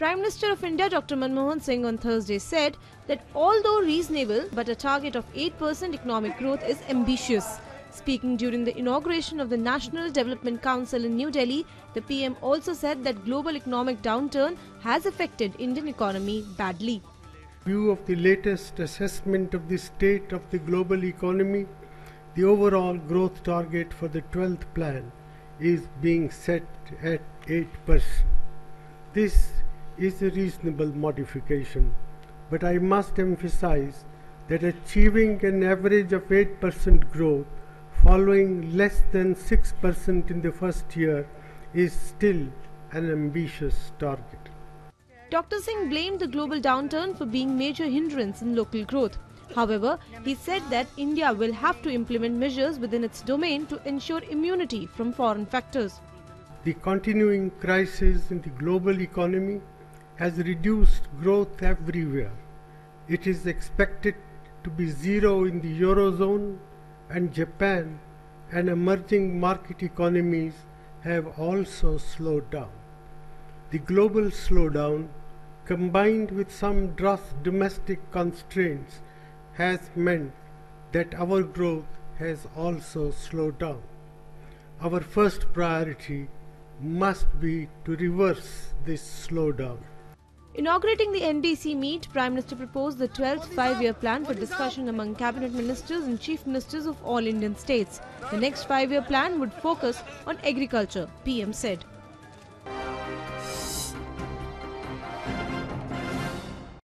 Prime Minister of India Dr. Manmohan Singh on Thursday said that although reasonable, but a target of 8% economic growth is ambitious. Speaking during the inauguration of the National Development Council in New Delhi, the PM also said that global economic downturn has affected Indian economy badly. In view of the latest assessment of the state of the global economy, the overall growth target for the 12th plan is being set at 8%. This is a reasonable modification, but I must emphasize that achieving an average of 8% growth following less than 6% in the first year is still an ambitious target. Dr. Singh blamed the global downturn for being major hindrance in local growth. However, he said that India will have to implement measures within its domain to ensure immunity from foreign factors. The continuing crisis in the global economy has reduced growth everywhere. It is expected to be zero in the Eurozone, and Japan and emerging market economies have also slowed down. The global slowdown, combined with some domestic constraints, has meant that our growth has also slowed down. Our first priority must be to reverse this slowdown. Inaugurating the NDC meet, Prime Minister proposed the 12th five-year plan for discussion among cabinet ministers and chief ministers of all Indian states. The next five-year plan would focus on agriculture, PM said.